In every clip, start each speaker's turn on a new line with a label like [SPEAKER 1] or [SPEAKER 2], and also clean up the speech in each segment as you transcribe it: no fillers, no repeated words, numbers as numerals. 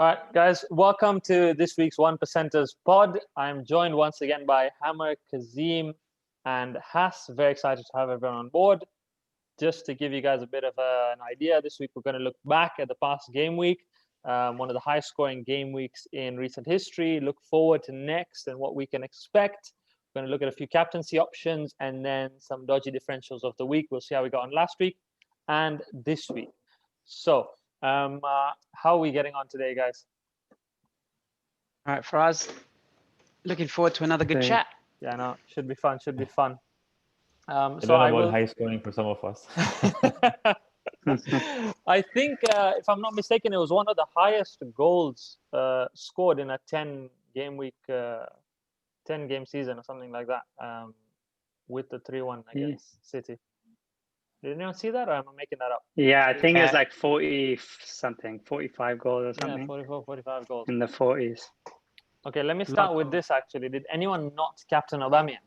[SPEAKER 1] All right, guys, welcome to this week's One Percenters pod. I'm joined once again by Hammer, Kazim, and Hass. Very excited to have everyone on board. Just to give you guys a bit of an idea, this week we're going to look back at the past game week, one of the highest scoring game weeks in recent history, look forward to next and what we can expect. We're going to look at a few captaincy options and then some dodgy differentials of the week. We'll see how we got on last week and this week. So, how are we getting on today, guys?
[SPEAKER 2] All right, Faraaz, looking forward to another good chat.
[SPEAKER 1] Yeah, no, should be fun. Should be fun.
[SPEAKER 3] So I will high scoring for some of us.
[SPEAKER 1] I think, if I'm not mistaken, it was one of the highest goals scored in a 10-game week, 10-game season or something like that, with the 3-1 against City. Did anyone see that, or am I making that up?
[SPEAKER 4] Yeah, I think it was like 40-something, 45 goals or something.
[SPEAKER 1] Yeah, 44, 45 goals.
[SPEAKER 4] In the 40s.
[SPEAKER 1] Okay, let me start with this, actually. Did anyone not captain Aubameyang?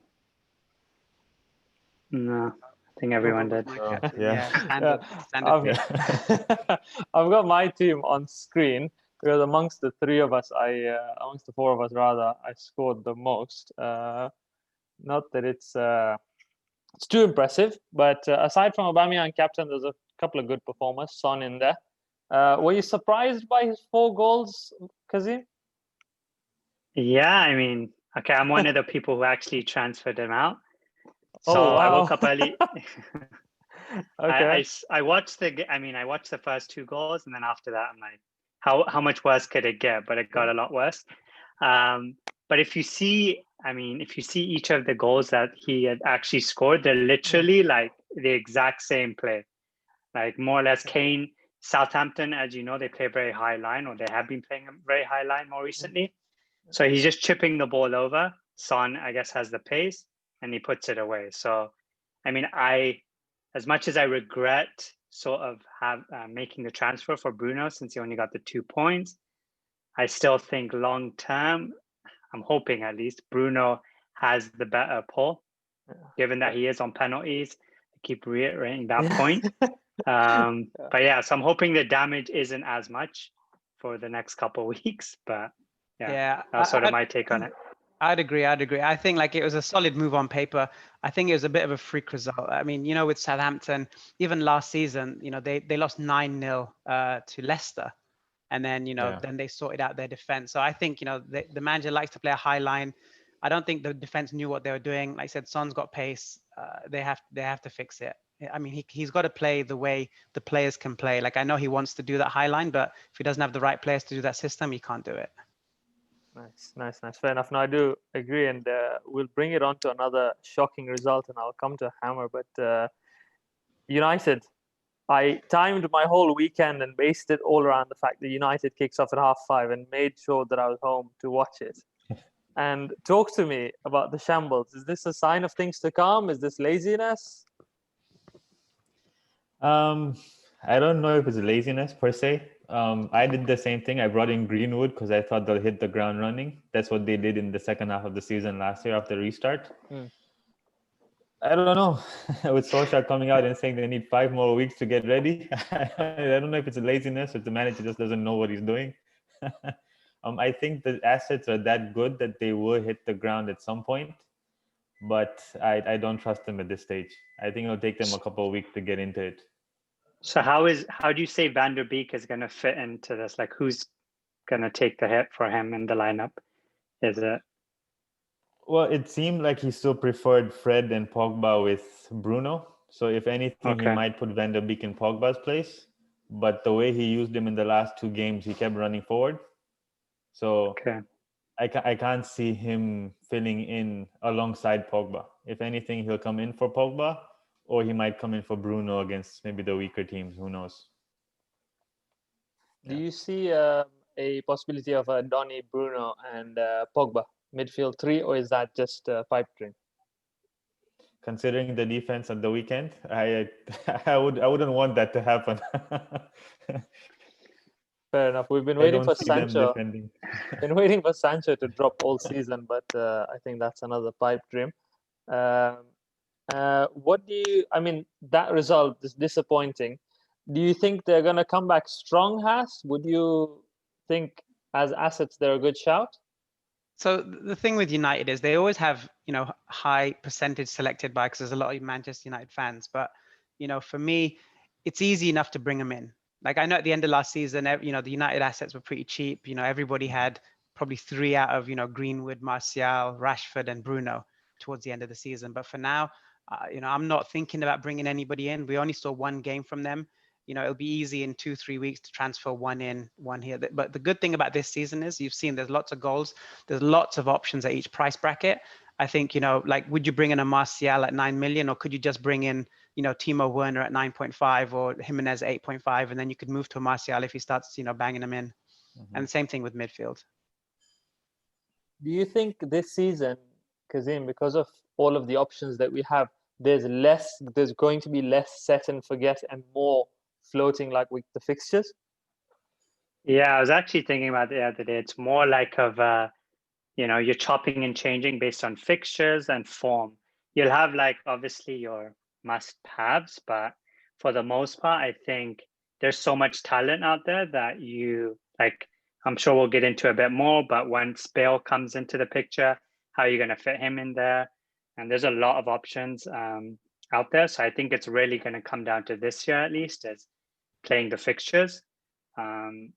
[SPEAKER 4] No, I think everyone did.
[SPEAKER 2] Standard.
[SPEAKER 1] I've got my team on screen because amongst the four of us, rather, I scored the most. Not that it's too impressive, but aside from Aubameyang captain, there's a couple of good performers. Son in there. Were you surprised by his 4 goals, Kazim?
[SPEAKER 4] Yeah, I mean, okay, I'm one of the people who actually transferred him out. So
[SPEAKER 1] wow.
[SPEAKER 4] I woke up early.
[SPEAKER 1] Okay.
[SPEAKER 4] I watched the first 2 goals, and then after that, I'm like, how much worse could it get? But it got a lot worse. But if you see each of the goals that he had actually scored, they're literally like the exact same play. Like more or less Kane, Southampton, as you know, they play very high line, or they have been playing a very high line more recently. So he's just chipping the ball over. Son, I guess, has the pace, and he puts it away. So, I mean, as much as I regret sort of making the transfer for Bruno, since he only got the 2 points, I still think long term, I'm hoping at least, Bruno has the better pull, given that he is on penalties. I keep reiterating that point. But yeah, so I'm hoping the damage isn't as much for the next couple of weeks. But yeah, that's sort of my take on it.
[SPEAKER 2] I'd agree. I think like it was a solid move on paper. I think it was a bit of a freak result. I mean, with Southampton, even last season, they lost 9-0 to Leicester. And then, then they sorted out their defense. So I think, the manager likes to play a high line. I don't think the defense knew what they were doing. Like I said, Son's got pace. They have to fix it. I mean, he's got to play the way the players can play. Like, I know he wants to do that high line, but if he doesn't have the right players to do that system, he can't do it.
[SPEAKER 1] Nice. Fair enough. No, I do agree. And we'll bring it on to another shocking result, and I'll come to Hammer. But United, I timed my whole weekend and based it all around the fact that United kicks off at 5:30 and made sure that I was home to watch it. And talk to me about the shambles. Is this a sign of things to come? Is this laziness?
[SPEAKER 3] I don't know if it's laziness per se. I did the same thing. I brought in Greenwood because I thought they'll hit the ground running. That's what they did in the second half of the season last year after restart. I don't know. With Solskjaer coming out and saying they need 5 more weeks to get ready, I don't know if it's a laziness or the manager just doesn't know what he's doing. I think the assets are that good that they will hit the ground at some point, but I don't trust them at this stage. I think it'll take them a couple of weeks to get into it.
[SPEAKER 4] So how do you say Van der Beek is going to fit into this? Like, who's going to take the hit for him in the lineup? Is it?
[SPEAKER 3] Well, it seemed like he still preferred Fred and Pogba with Bruno. So if anything, he might put Van der Beek in Pogba's place. But the way he used him in the last 2 games, he kept running forward. So I can't see him filling in alongside Pogba. If anything, he'll come in for Pogba, or he might come in for Bruno against maybe the weaker teams. Who knows?
[SPEAKER 1] Do you see a possibility of a Donny, Bruno, and Pogba midfield 3, or is that just a pipe dream?
[SPEAKER 3] Considering the defense at the weekend, I wouldn't want that to happen.
[SPEAKER 1] Fair enough. We've been waiting for Sancho. Been waiting for Sancho to drop all season, but I think that's another pipe dream. What do you? I mean, that result is disappointing. Do you think they're going to come back strong, Hass? Would you think as assets they're a good shout?
[SPEAKER 2] So the thing with United is they always have, high percentage selected by, because there's a lot of Manchester United fans. But, for me, it's easy enough to bring them in. Like I know at the end of last season, the United assets were pretty cheap. Everybody had probably 3 out of, Greenwood, Martial, Rashford, and Bruno towards the end of the season. But for now, I'm not thinking about bringing anybody in. We only saw 1 game from them. It'll be easy in 2-3 weeks to transfer 1 in, 1 here. But the good thing about this season is you've seen there's lots of goals. There's lots of options at each price bracket. I think, like, would you bring in a Martial at 9 million, or could you just bring in, Timo Werner at 9.5 or Jimenez at 8.5, and then you could move to a Martial if he starts, banging them in. And the same thing with midfield.
[SPEAKER 1] Do you think this season, Kazim, because of all of the options that we have, there's going to be less set and forget and more floating like with the fixtures?
[SPEAKER 4] Yeah, I was actually thinking about it the other day. It's more like you're chopping and changing based on fixtures and form. You'll have obviously your must-haves, but for the most part, I think there's so much talent out there that I'm sure we'll get into a bit more, but once Bale comes into the picture, how are you going to fit him in there? And there's a lot of options out there. So I think it's really going to come down to this year, at least, is playing the fixtures. And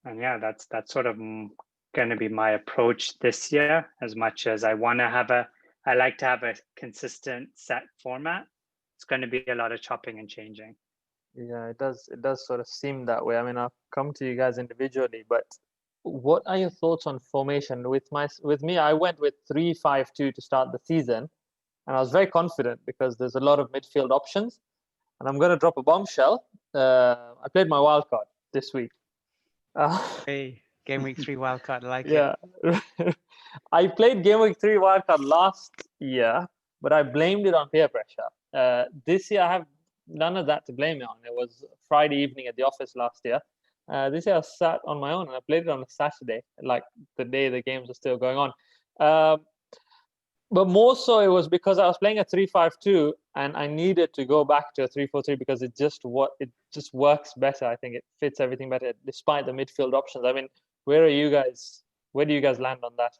[SPEAKER 4] yeah, that's sort of going to be my approach this year, as much as I like to have a consistent set format. It's going to be a lot of chopping and changing.
[SPEAKER 1] Yeah, it does sort of seem that way. I mean, I'll come to you guys individually, but what are your thoughts on formation? With me, I went with 3-5-2 to start the season, and I was very confident because there's a lot of midfield options. And I'm going to drop a bombshell. I played my wildcard this week.
[SPEAKER 2] Hey, game week 3 wildcard, I like it.
[SPEAKER 1] Yeah, I played game week 3 wildcard last year, but I blamed it on peer pressure. This year, I have none of that to blame it on. It was Friday evening at the office last year. This year I sat on my own and I played it on a Saturday, like the day the games are still going on. But more so it was because I was playing a 3-5-2 and I needed to go back to a 3-4-3 because it just works better. I think it fits everything better despite the midfield options. I mean, where do you guys land on that?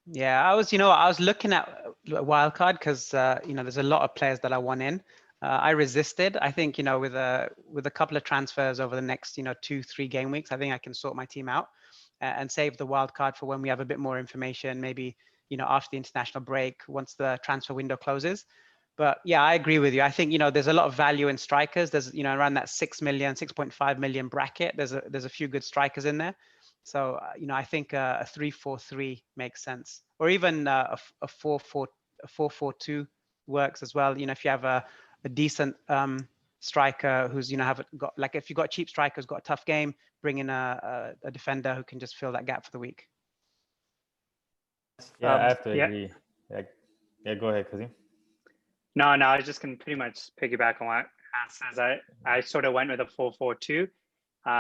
[SPEAKER 2] Yeah, I was looking at wildcard because there's a lot of players that I want in. I resisted. I think, with a couple of transfers over the next, 2-3 game weeks, I think I can sort my team out and save the wild card for when we have a bit more information, maybe, after the international break, once the transfer window closes. But yeah, I agree with you. I think, there's a lot of value in strikers. There's, around that 6 million, 6.5 million bracket. There's a few good strikers in there. So, I think a 3-4-3 makes sense, or even a 4-4-2 works as well. If you have a decent striker who's if you've got a cheap striker who's got a tough game, bring in a defender who can just fill that gap for the week.
[SPEAKER 3] Yeah, I have to agree. Yeah, go ahead, Kazim.
[SPEAKER 4] No, I was just going to pretty much piggyback on what Hans says. I sort of went with a 4-4-2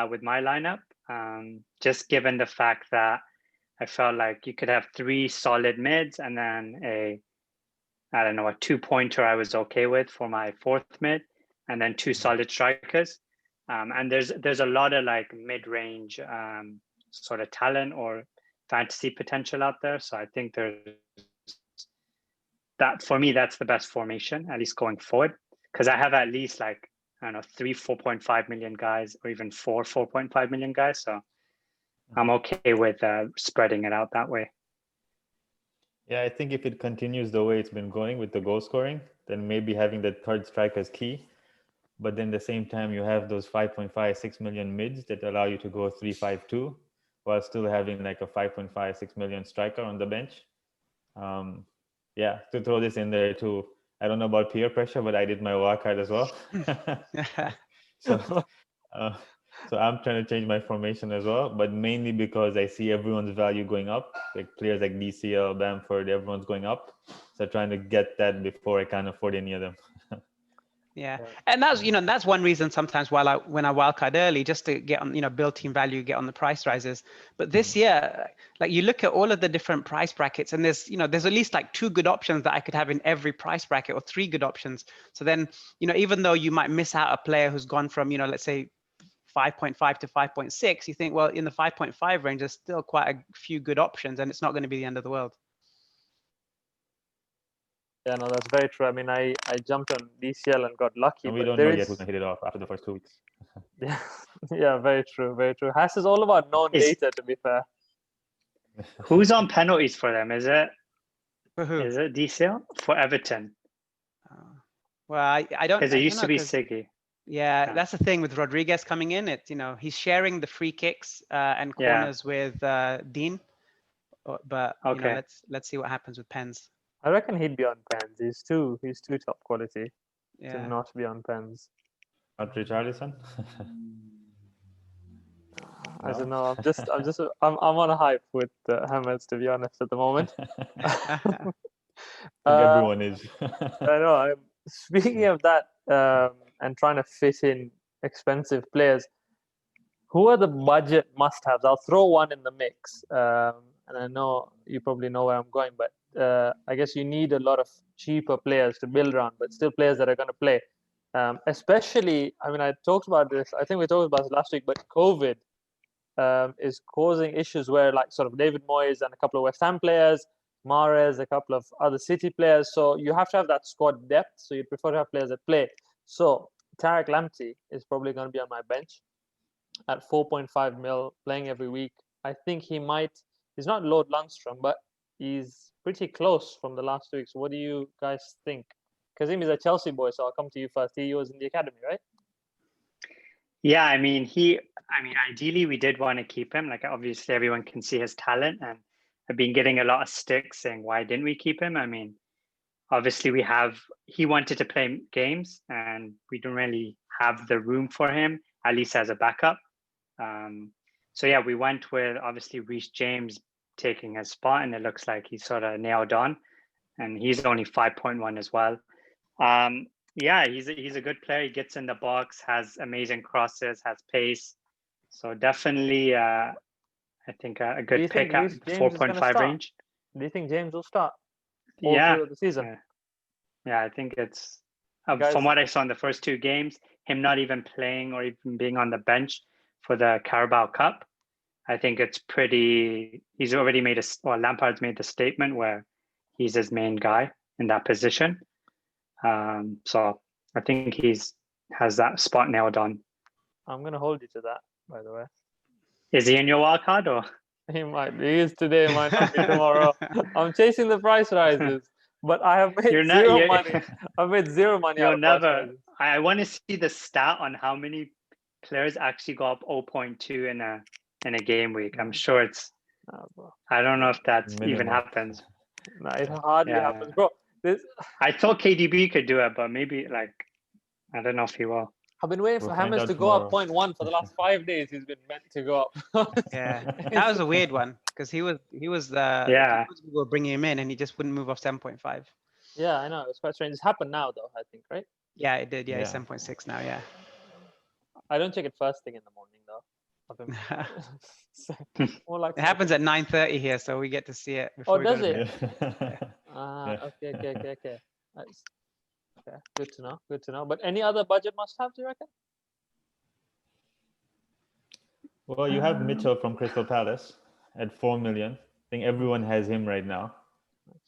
[SPEAKER 4] with my lineup, just given the fact that I felt like you could have 3 solid mids and then a 2-pointer I was okay with for my 4th mid, and then 2 solid strikers. And there's a lot of mid-range sort of talent or fantasy potential out there. So I think for me, that's the best formation, at least going forward, because I have at least 3 4.5 million guys, or even 4.5 million guys. So I'm okay with spreading it out that way.
[SPEAKER 3] Yeah, I think if it continues the way it's been going with the goal scoring, then maybe having the 3rd striker is key. But then at the same time, you have those 5.5-6 million mids that allow you to go 3-5-2 while still having a 5.5-6 million striker on the bench. Yeah, to throw this in there too. I don't know about peer pressure, but I did my wildcard as well. So I'm trying to change my formation as well, but mainly because I see everyone's value going up, like players like DCL, Bamford, everyone's going up. So trying to get that before I can't afford any of them.
[SPEAKER 2] Yeah, and that's one reason sometimes when I wildcard early, just to get on, build team value, get on the price rises. But this year, you look at all of the different price brackets, and there's at least 2 good options that I could have in every price bracket, or 3 good options. So then, even though you might miss out a player who's gone from, let's say 5.5 to 5.6, you think, well, in the 5.5 range, there's still quite a few good options, and it's not going to be the end of the world.
[SPEAKER 1] Yeah, no, that's very true. I mean, I jumped on DCL and got lucky.
[SPEAKER 3] And we
[SPEAKER 1] but
[SPEAKER 3] don't
[SPEAKER 1] there
[SPEAKER 3] know yet
[SPEAKER 1] is-
[SPEAKER 3] who's going to hit it off after the first 2 weeks.
[SPEAKER 1] Yeah, yeah, very true, very true. Hass is all about known
[SPEAKER 4] Is-
[SPEAKER 1] data, to be fair.
[SPEAKER 4] Who's on penalties for them? Is it
[SPEAKER 2] For who?
[SPEAKER 4] DCL for Everton?
[SPEAKER 2] Well, I don't.
[SPEAKER 4] Because it
[SPEAKER 2] I
[SPEAKER 4] used
[SPEAKER 2] don't
[SPEAKER 4] to
[SPEAKER 2] know,
[SPEAKER 4] be
[SPEAKER 2] 'cause-
[SPEAKER 4] Siggy.
[SPEAKER 2] Yeah,
[SPEAKER 4] Yeah.
[SPEAKER 2] that's the thing with Rodriguez coming in. It's, he's sharing the free kicks and
[SPEAKER 4] Yeah.
[SPEAKER 2] corners with Dean. But
[SPEAKER 4] Okay.
[SPEAKER 2] let's see what happens with Pens.
[SPEAKER 1] I reckon he'd be on pens. He's too top quality to
[SPEAKER 2] Yeah.
[SPEAKER 1] not be on pens.
[SPEAKER 3] Not Richarlison?
[SPEAKER 1] I don't
[SPEAKER 3] No?
[SPEAKER 1] know. I'm on a hype with Hammers, to be honest, at the moment.
[SPEAKER 3] I think everyone is.
[SPEAKER 1] I know. Speaking of that, and trying to fit in expensive players, who are the budget must-haves? I'll throw one in the mix, and I know you probably know where I'm going, but I guess you need a lot of cheaper players to build around, but still players that are going to play. Especially, I mean, I talked about this. I think we talked about it last week, but COVID is causing issues where, like, sort of David Moyes and a couple of West Ham players, Mahrez, a couple of other City players. So you have to have that squad depth. So you prefer to have players that play. So Tarek Lamptey is probably going to be on my bench at 4.5 mil, playing every week. I think he might. He's not Lord Lundstrom, but he's pretty close from the last 2 weeks. What do you guys think? Kazim is a Chelsea boy, so I'll come to you first. He was in the academy, right?
[SPEAKER 4] Yeah, I mean, ideally we did want to keep him. Like, obviously everyone can see his talent, and I've been getting a lot of sticks saying, why didn't we keep him? I mean, obviously he wanted to play games and we don't really have the room for him, at least as a backup. So yeah, we went with obviously Reece James taking his spot, and it looks like he's sort of nailed on, and he's only 5.1 as well. Yeah, he's a good player. He gets in the box, has amazing crosses, has pace. So definitely, I think a good pick at 4.5 range.
[SPEAKER 1] Do you think James will start?
[SPEAKER 4] Yeah,
[SPEAKER 1] through the season.
[SPEAKER 4] Yeah, I think it's from what I saw in the first 2 games, him not even playing or even being on the bench for the Carabao Cup. I think it's pretty. He's already made Lampard's made the statement where he's his main guy in that position. So I think has that spot nailed on.
[SPEAKER 1] I'm going to hold you to that, by the way.
[SPEAKER 4] Is he in your wildcard or?
[SPEAKER 1] He might be. He is today, might not be tomorrow. I'm chasing the price rises, but I have made zero money. I've made zero money.
[SPEAKER 4] You'll never. I want to see the stat on how many players actually go up 0.2 in a game week. I'm sure it's. I don't know if that even happens.
[SPEAKER 1] No, it hardly happens, bro.
[SPEAKER 4] I thought KDB could do it, but maybe I don't know if he will.
[SPEAKER 1] I've been waiting for Hammers to go up 0.1 for the last 5 days. He's been meant to go up.
[SPEAKER 2] Yeah, that was a weird one because he was we were bringing him in and he just wouldn't move off 7.5.
[SPEAKER 1] Yeah, I know. It's quite strange. It's happened now, though, I think, right?
[SPEAKER 2] Yeah, it did. Yeah, it's 7.6 now. Yeah.
[SPEAKER 1] I don't check it first thing in the morning, though.
[SPEAKER 2] More like it happens at 9:30 here, so we get to see it.
[SPEAKER 1] Oh, does it? Okay. Nice. Okay, good to know. But any other budget must-have, do you reckon?
[SPEAKER 3] Well, you have Mitchell from Crystal Palace at 4 million. I think everyone has him right now,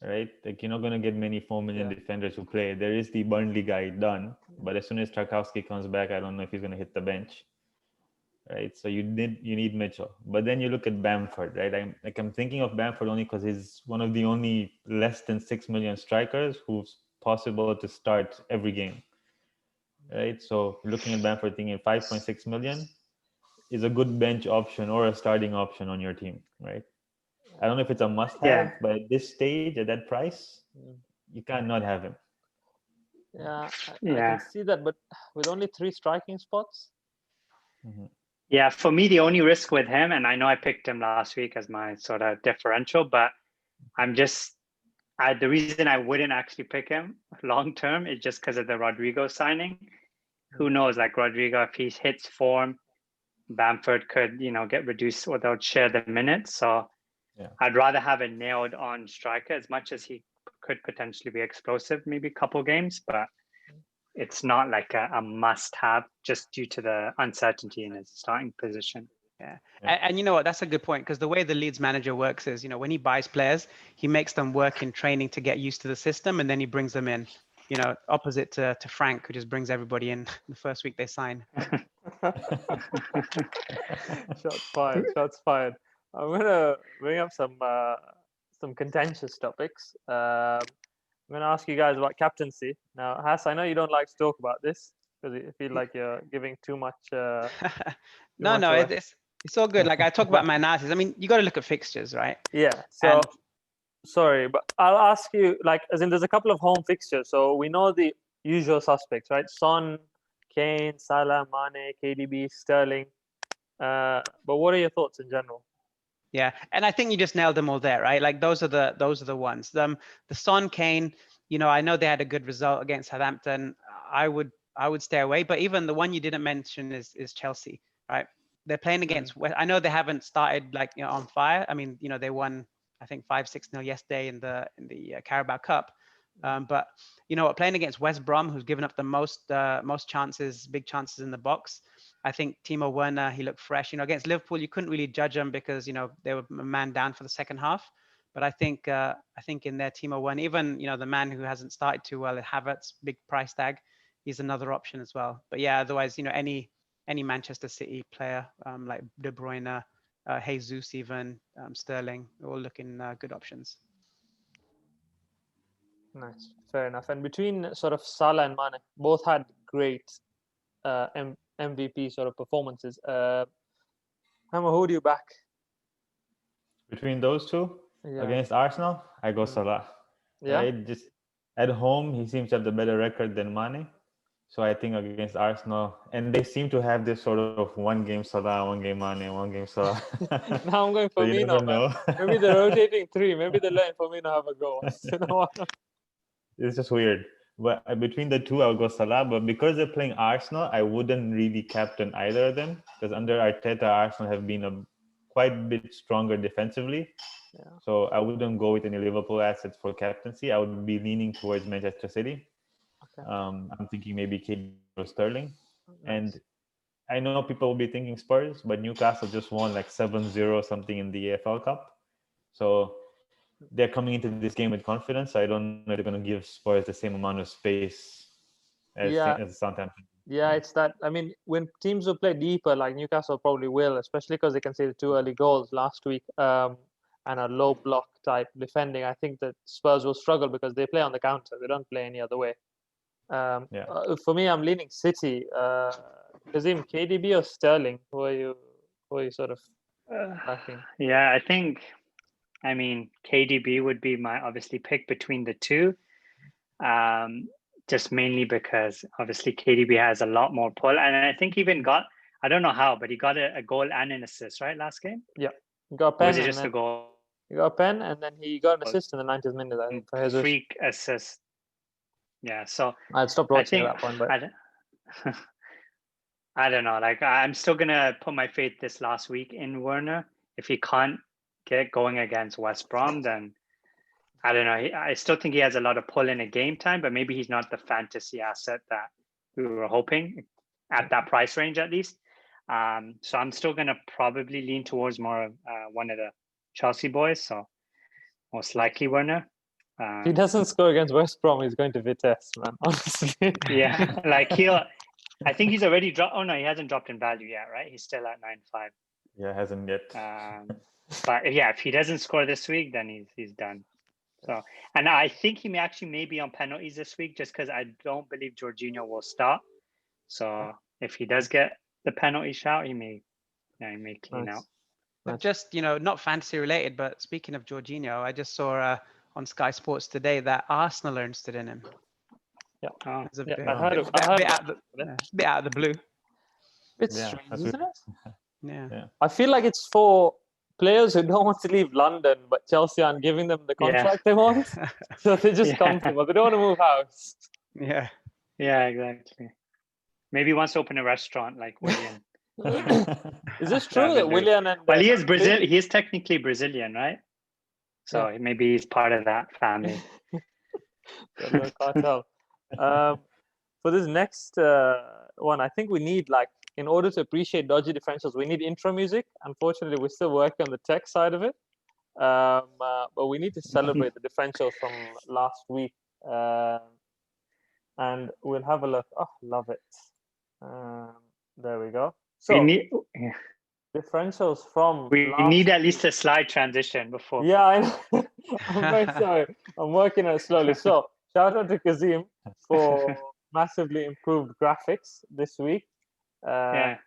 [SPEAKER 3] right? Like, you're not going to get many 4 million defenders who play. There is the Burnley guy done, but as soon as Tarkowski comes back, I don't know if he's going to hit the bench, right? So you need Mitchell. But then you look at Bamford, right? I'm thinking of Bamford only because he's one of the only less than 6 million strikers who's possible to start every game, right? So looking at Bamford, thinking 5.6 million is a good bench option or a starting option on your team, right? I don't know if it's a must-have, but at this stage, at that price, you can't not have him.
[SPEAKER 1] I can see that, but with only 3 striking spots.
[SPEAKER 3] Mm-hmm.
[SPEAKER 4] Yeah, for me, the only risk with him, and I know I picked him last week as my sort of differential, but the reason I wouldn't actually pick him long term is just because of the Rodrigo signing. Who knows, like Rodrigo, if he hits form, Bamford could, get reduced or they'll share the minutes. So I'd rather have a nailed on striker as much as he could potentially be explosive, maybe a couple games, but it's not like a must-have just due to the uncertainty in his starting position.
[SPEAKER 2] Yeah. And you know what? That's a good point, because the way the Leeds manager works is, when he buys players, he makes them work in training to get used to the system, and then he brings them in. Opposite to Frank, who just brings everybody in the first week they sign.
[SPEAKER 1] Shots fired. Shots fired. I'm gonna bring up some contentious topics. I'm gonna ask you guys about captaincy. Now, Hass, I know you don't like to talk about this because you feel like you're giving too much.
[SPEAKER 2] No, it's all good. Like, I talk about my analysis. I mean, you got to look at fixtures, right?
[SPEAKER 1] Yeah. So, sorry, but I'll ask you, like, as in there's a couple of home fixtures. So we know the usual suspects, right? Son, Kane, Salah, Mane, KDB, Sterling. But what are your thoughts in general?
[SPEAKER 2] Yeah, and I think you just nailed them all there, right? Like, those are the ones. The Son, Kane. I know they had a good result against Southampton. I would stay away. But even the one you didn't mention is Chelsea, right? They're playing against West. I know they haven't started on fire. I mean, they won, I think 5-6-0 yesterday in the Carabao Cup. But playing against West Brom, who's given up the most chances, big chances in the box. I think Timo Werner, he looked fresh. Against Liverpool, you couldn't really judge them because they were a man down for the second half. But I think in their Timo Werner, even the man who hasn't started too well, Havertz, big price tag, he's another option as well. But yeah, otherwise, any Manchester City player like De Bruyne, Jesus, even Sterling, all looking good options.
[SPEAKER 1] Nice, fair enough. And between sort of Salah and Mane, both had great MVP sort of performances. Hammer, who do you back?
[SPEAKER 3] Between those two against Arsenal, I go Salah.
[SPEAKER 1] Yeah.
[SPEAKER 3] Just at home, he seems to have the better record than Mane. So I think against Arsenal, and they seem to have this sort of one game Salah, one game Mane, one game Salah.
[SPEAKER 1] Now I'm going Firmino. Maybe they're rotating three. Maybe they're letting Firmino have a go.
[SPEAKER 3] It's just weird. But between the two, I would go Salah. But because they're playing Arsenal, I wouldn't really captain either of them, because under Arteta, Arsenal have been quite a bit stronger defensively.
[SPEAKER 1] Yeah.
[SPEAKER 3] So I wouldn't go with any Liverpool assets for captaincy. I would be leaning towards Manchester City. Okay. I'm thinking maybe KDB or Sterling. Nice. And I know people will be thinking Spurs, but Newcastle just won like 7-0 something in the EFL Cup. So they're coming into this game with confidence. I don't know if they're going to give Spurs the same amount of space as Southampton.
[SPEAKER 1] Yeah, it's that. I mean, when teams will play deeper, like Newcastle probably will, especially because they conceded 2 early goals last week and a low block type defending. I think that Spurs will struggle because they play on the counter. They don't play any other way. For me, I'm leaning City. Kazim, KDB or Sterling? Who are you sort of backing?
[SPEAKER 4] Yeah, I think. I mean, KDB would be my obviously pick between the two, just mainly because obviously KDB has a lot more pull, and I think he even got, I don't know how, but he got a goal and an assist, right, last game?
[SPEAKER 1] Yeah, he got a pen.
[SPEAKER 4] Or was it just a goal?
[SPEAKER 1] He got a pen, and then he got an assist in the 90th minute, I think, for Jesus.
[SPEAKER 4] Freak assist. Yeah, so
[SPEAKER 1] I'd stopped watching at that point, but
[SPEAKER 4] I don't know. Like, I'm still gonna put my faith this last week in Werner. If he can't get going against West Brom, then I don't know. I still think he has a lot of pull in a game time, but maybe he's not the fantasy asset that we were hoping at that price range, at least. So I'm still going to probably lean towards more of one of the Chelsea boys. So most likely Werner.
[SPEAKER 1] If he doesn't score against West Brom, he's going to Vitesse, man, honestly.
[SPEAKER 4] Yeah, like I think he's already dropped. Oh, no, he hasn't dropped in value yet, right? He's still at 9.5.
[SPEAKER 3] Yeah, hasn't yet.
[SPEAKER 4] But yeah, if he doesn't score this week, then he's done. So, and I think he may be on penalties this week, just because I don't believe Jorginho will start. So if he does get the penalty shout, he may clean out.
[SPEAKER 2] But just not fantasy related, but speaking of Jorginho, I just saw on Sky Sports today that Arsenal are interested in him.
[SPEAKER 1] Yeah,
[SPEAKER 2] I
[SPEAKER 1] heard it.
[SPEAKER 2] A bit out of the blue.
[SPEAKER 1] It's strange, isn't it?
[SPEAKER 2] Yeah.
[SPEAKER 1] I feel like it's for players who don't want to leave London, but Chelsea aren't giving them the contract they want. So they just comfortable. They don't want to move house.
[SPEAKER 2] Yeah.
[SPEAKER 4] Yeah, exactly. Maybe he wants to open a restaurant like Willian.
[SPEAKER 1] Is this true that Willian and...
[SPEAKER 4] Well, he is Brazil. He is technically Brazilian, right? So maybe he's part of that family.
[SPEAKER 1] Cartel. for this next one, I think we need, like, in order to appreciate dodgy differentials, we need intro music. Unfortunately, we're still working on the tech side of it. But we need to celebrate the differentials from last week. And we'll have a look. Oh, love it. There we go. So differentials from
[SPEAKER 4] we need at least a slide transition before.
[SPEAKER 1] Yeah, I know. I'm very sorry. I'm working on it slowly. So shout out to Kazim for massively improved graphics this week.
[SPEAKER 4] Yeah.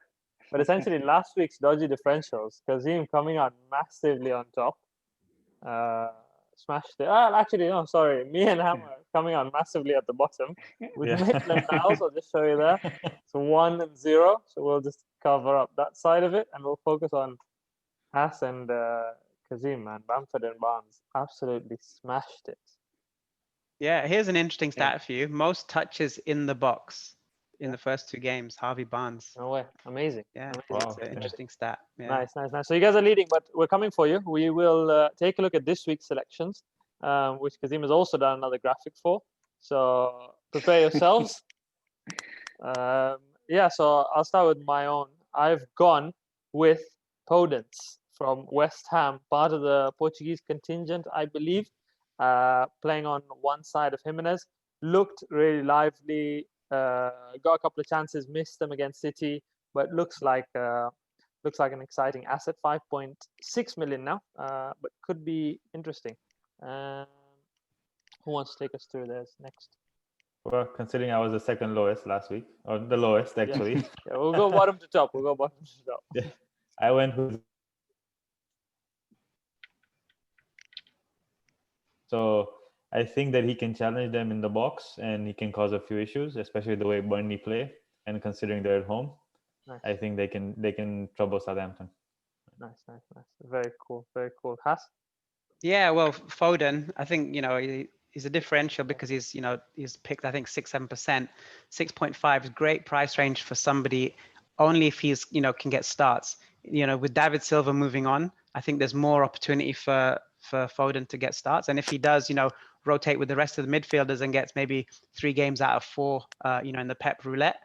[SPEAKER 1] But essentially, last week's dodgy differentials, Kazim coming out massively on top. Smashed it. Actually, no, sorry. Me and Hammer coming out massively at the bottom. With Maitland Niles, I'll just show you there. So 1 and 0. So we'll just cover up that side of it, and we'll focus on Hass and Kazim, man. Bamford and Barnes absolutely smashed it.
[SPEAKER 2] Yeah, here's an interesting stat for you. Most touches in the box in the first 2 games, Harvey Barnes.
[SPEAKER 1] No way. Amazing.
[SPEAKER 2] Yeah,
[SPEAKER 1] Amazing.
[SPEAKER 2] wow. It's an interesting stat. Yeah.
[SPEAKER 1] Nice. So you guys are leading, but we're coming for you. We will take a look at this week's selections, which Kazim has also done another graphic for. So prepare yourselves. So I'll start with my own. I've gone with Podence from West Ham, part of the Portuguese contingent, I believe, playing on one side of Jimenez. Looked really lively. Got a couple of chances, missed them against City, but looks like an exciting asset. 5.6 million now, but could be interesting. Who wants to take us through this next?
[SPEAKER 3] Well, considering I was the second lowest last week, or the lowest actually.
[SPEAKER 1] Yeah, we'll go bottom to top.
[SPEAKER 3] Yeah, I went with. So I think that he can challenge them in the box and he can cause a few issues, especially the way Burnley play. And considering they're at home,
[SPEAKER 1] nice.
[SPEAKER 3] I think they can trouble Southampton.
[SPEAKER 1] Nice. Very cool. Hass?
[SPEAKER 2] Yeah, well, Foden, I think, he's a differential because he's picked, I think 6-7%. 6.5 is great price range for somebody only if he's, can get starts. With David Silva moving on, I think there's more opportunity for Foden to get starts. And if he does, rotate with the rest of the midfielders and gets maybe 3 games out of 4, in the Pep roulette,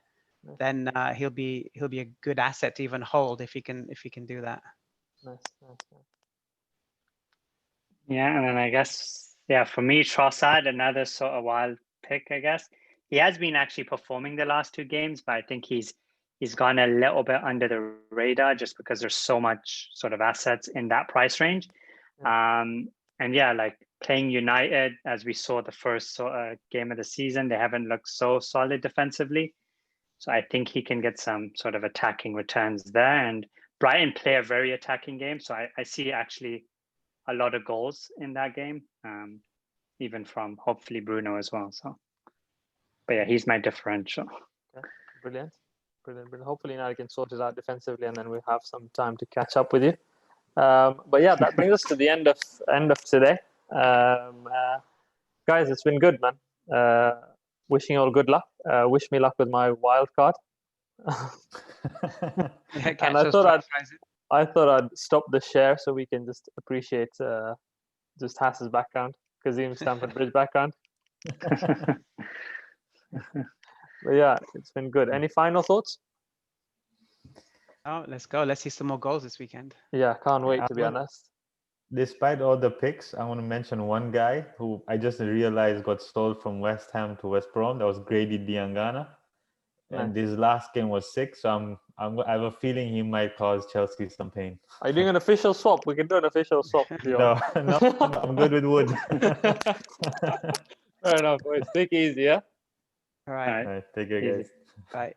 [SPEAKER 2] then he'll be a good asset to even hold if he can do that.
[SPEAKER 1] Nice.
[SPEAKER 4] Yeah, and then I guess, for me, Trossard, another sort of wild pick, I guess. He has been actually performing the last 2 games, but I think he's gone a little bit under the radar just because there's so much sort of assets in that price range. Like playing United, as we saw the first sort of game of the season, they haven't looked so solid defensively. So I think he can get some sort of attacking returns there. And Brighton play a very attacking game. So I see actually a lot of goals in that game, even from hopefully Bruno as well. So, but yeah, he's my differential.
[SPEAKER 1] Okay. Brilliant. Hopefully now I can sort it out defensively, and then we'll have some time to catch up with you. But yeah, that brings us to the end of today. Guys, it's been good, man. Wishing you all good luck. Wish me luck with my wild card. And I thought I'd stop the share so we can just appreciate just Hass's background, Kazim's Stamford Bridge background. But yeah, it's been good. Any final thoughts?
[SPEAKER 2] Oh, let's go. Let's see some more goals this weekend.
[SPEAKER 1] Yeah, can't wait, to be honest.
[SPEAKER 3] Despite all the picks, I want to mention one guy who I just realized got sold from West Ham to West Brom. That was Grady Diangana. And this last game was 6, so I have a feeling he might cause Chelsea some pain.
[SPEAKER 1] Are you doing an official swap? We can do an official swap.
[SPEAKER 3] No, I'm good with Wood.
[SPEAKER 1] Fair enough, boys. Take it easy, yeah?
[SPEAKER 2] All right.
[SPEAKER 3] All right, take care, guys.
[SPEAKER 2] Bye.